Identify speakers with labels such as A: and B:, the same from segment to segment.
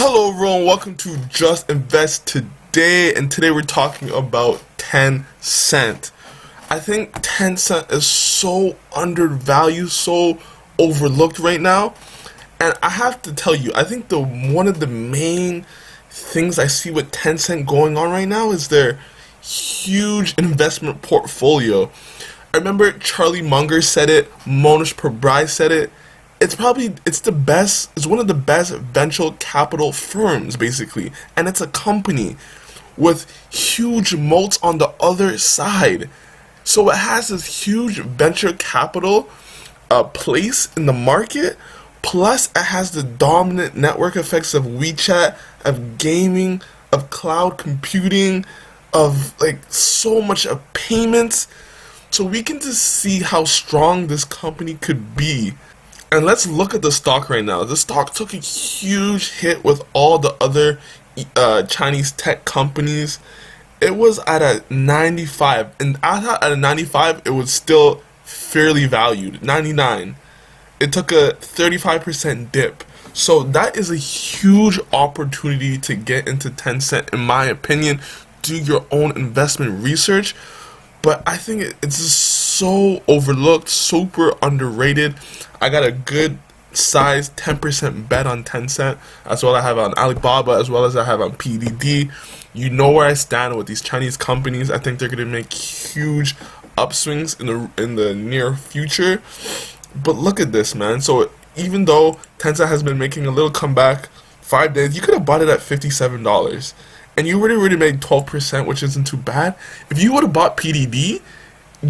A: Hello everyone, welcome to Just Invest Today, and today we're talking about Tencent. I think Tencent is so undervalued, so overlooked right now, and I have to tell you, I think one of the main things I see with Tencent going on right now is their huge investment portfolio. I remember Charlie Munger said it, Monish Pabrai said it. It's one of the best venture capital firms basically, and it's a company with huge moats on the other side. So it has this huge venture capital place in the market, plus it has the dominant network effects of WeChat, of gaming, of cloud computing, of like so much of payments. So we can just see how strong this company could be. And let's look at the stock right now. The stock took a huge hit with all the other Chinese tech companies. It was at a 95, and I thought at a 95 it was still fairly valued. 99. It took a 35% dip. So that is a huge opportunity to get into Tencent, in my opinion. Do your own investment research. But I think it's just so overlooked, super underrated. I got a good size 10% bet on Tencent, as well as I have on Alibaba, as well as I have on PDD. You know where I stand with these Chinese companies. I think they're going to make huge upswings in the near future. But look at this, man. So even though Tencent has been making a little comeback, 5 days, you could have bought it at $57. And you already made 12%, which isn't too bad. If you would have bought PDD,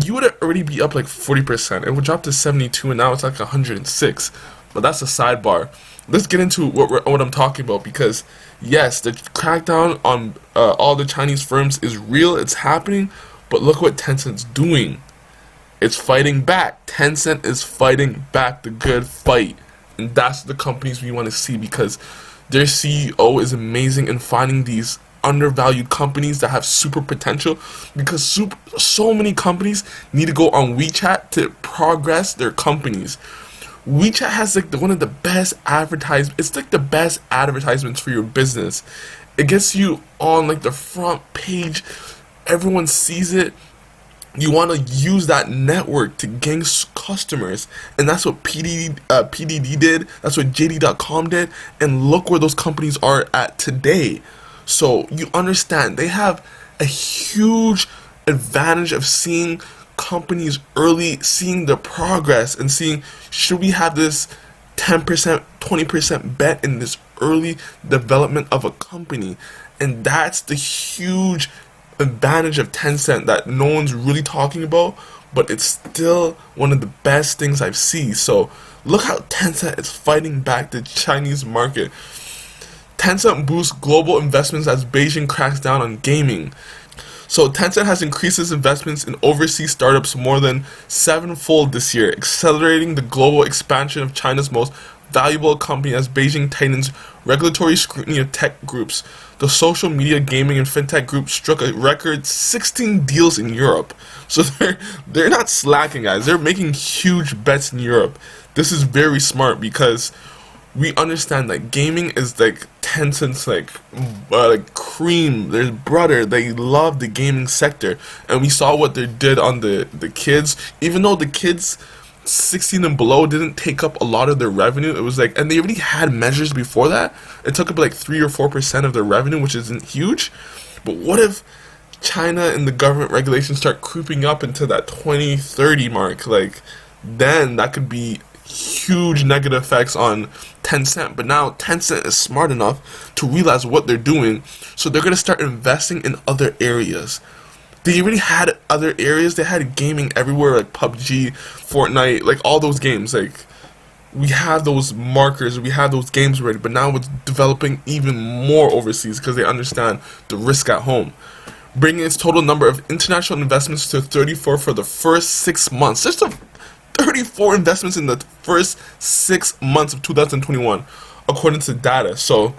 A: you would have already be up like 40%. It would drop to 72, and now it's like 106. But that's a sidebar. Let's get into what I'm talking about, because yes, the crackdown on all the Chinese firms is real. It's happening. But look what Tencent's doing. It's fighting back. Tencent is fighting back the good fight. And that's the companies we want to see, because their CEO is amazing in finding these undervalued companies that have super potential, because so many companies need to go on WeChat to progress their companies. WeChat has like one of the best it's like the best advertisements for your business. It gets you on like the front page. Everyone sees it. You want to use that network to gain customers, and that's what PDD did. That's what JD.com did, and look where those companies are at today. So you understand, they have a huge advantage of seeing companies early, seeing the progress, and seeing, should we have this 10%, 20% bet in this early development of a company? And that's the huge advantage of Tencent that no one's really talking about, but it's still one of the best things I've seen. So look how Tencent is fighting back the Chinese market. Tencent boosts global investments as Beijing cracks down on gaming. So Tencent has increased its investments in overseas startups more than 7-fold this year, accelerating the global expansion of China's most valuable company as Beijing tightens regulatory scrutiny of tech groups. The social media, gaming, and fintech group struck a record 16 deals in Europe. So they're not slacking, guys. They're making huge bets in Europe. This is very smart, because we understand that gaming is like Tencent's like cream, their brother. They love the gaming sector, and we saw what they did on the kids. Even though the kids 16 and below didn't take up a lot of their revenue, it was like, and they already had measures before that. It took up like 3 or 4% of their revenue, which isn't huge. But what if China and the government regulations start creeping up into that 2030 mark? Like, then that could be huge negative effects on Tencent. But now Tencent is smart enough to realize what they're doing, so they're going to start investing in other areas. They already had other areas. They had gaming everywhere, like PUBG, Fortnite, like all those games. Like, we have those markers, we have those games ready, but now it's developing even more overseas because they understand the risk at home, bringing its total number of international investments to 34 for the first 6 months. Just 34 investments in the first 6 months of 2021, according to data. So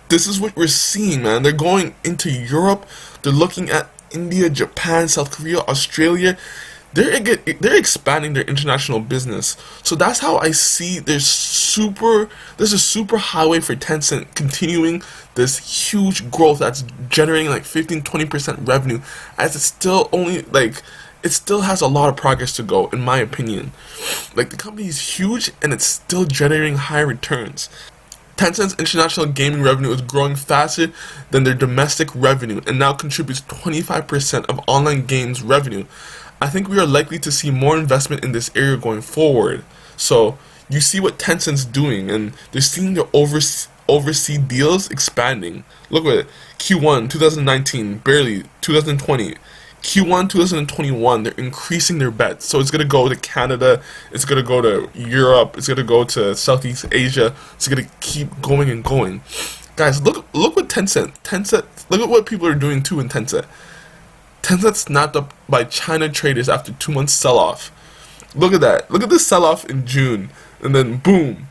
A: this is what we're seeing, man. They're going into Europe. They're looking at India, Japan, South Korea, Australia. they're expanding their international business. So that's how I see there's a super highway for Tencent continuing this huge growth that's generating like 15-20% revenue, as it's still only like it still has a lot of progress to go, in my opinion. Like, the company is huge and it's still generating high returns. Tencent's international gaming revenue is growing faster than their domestic revenue and now contributes 25% of online games revenue. I think we are likely to see more investment in this area going forward. So, you see what Tencent's doing, and they're seeing their overseas deals expanding. Look at it. Q1 2019, barely. 2020. Q1 2021, they're increasing their bets. So it's going to go to Canada, it's going to go to Europe, it's going to go to Southeast Asia. It's going to keep going and going. Guys, look what Tencent, look at what people are doing too in Tencent. Tencent snapped up by China traders after 2 months sell-off. Look at that. Look at the sell-off in June. And then boom.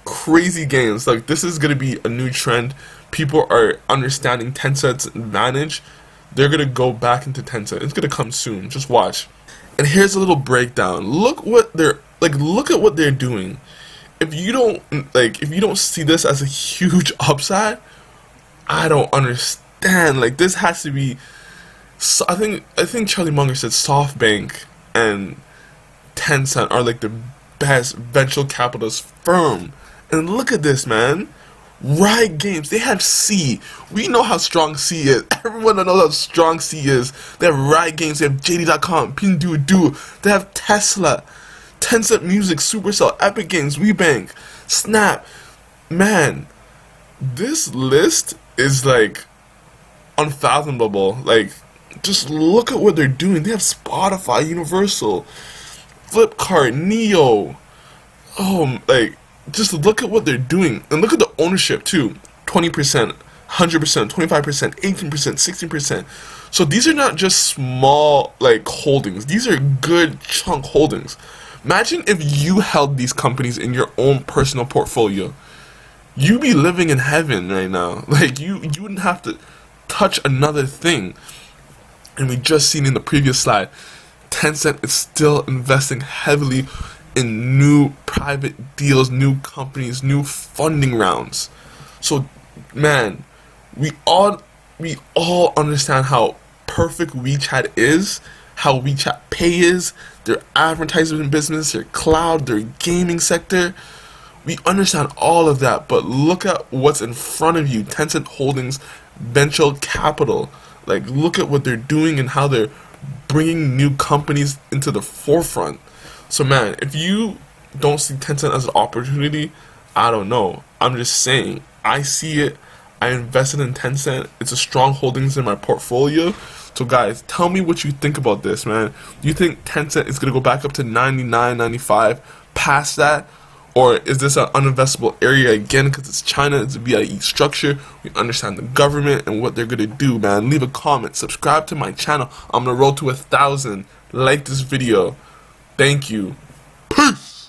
A: Crazy gains. Like, this is going to be a new trend. People are understanding Tencent's advantage. They're going to go back into Tencent. It's going to come soon. Just watch. And here's a little breakdown. Look at what they're doing. If you don't see this as a huge upside, I don't understand. Like, this has to be, so I think Charlie Munger said SoftBank and Tencent are like the best venture capitalist firm. And look at this, man. Riot Games, they have C. We know how strong C is. Everyone knows how strong C is. They have Riot Games, they have JD.com, Pinduoduo, they have Tesla, Tencent Music, Supercell, Epic Games, WeBank, Snap. Man, this list is like unfathomable. Like, just look at what they're doing. They have Spotify, Universal, Flipkart, Neo. Just look at what they're doing. And look at the ownership too. 20%, 100%, 25%, 18%, 16%. So these are not just small holdings. These are good chunk holdings. Imagine if you held these companies in your own personal portfolio. You'd be living in heaven right now. Like, you wouldn't have to touch another thing. And we just seen in the previous slide, Tencent is still investing heavily in new private deals, new companies, new funding rounds. So, man, we all understand how perfect WeChat is, how WeChat Pay is, their advertisement business, their cloud, their gaming sector. We understand all of that, but look at what's in front of you. Tencent Holdings venture capital. Like, look at what they're doing and how they're bringing new companies into the forefront. So, man, if you don't see Tencent as an opportunity, I don't know. I'm just saying, I see it. I invested in Tencent. It's a strong holdings in my portfolio. So, guys, tell me what you think about this, man. Do you think Tencent is going to go back up to 99, 95, past that? Or is this an uninvestable area again because it's China, it's a VIE structure? We understand the government and what they're going to do, man. Leave a comment. Subscribe to my channel. I'm going to roll to 1,000. Like this video. Thank you. Peace.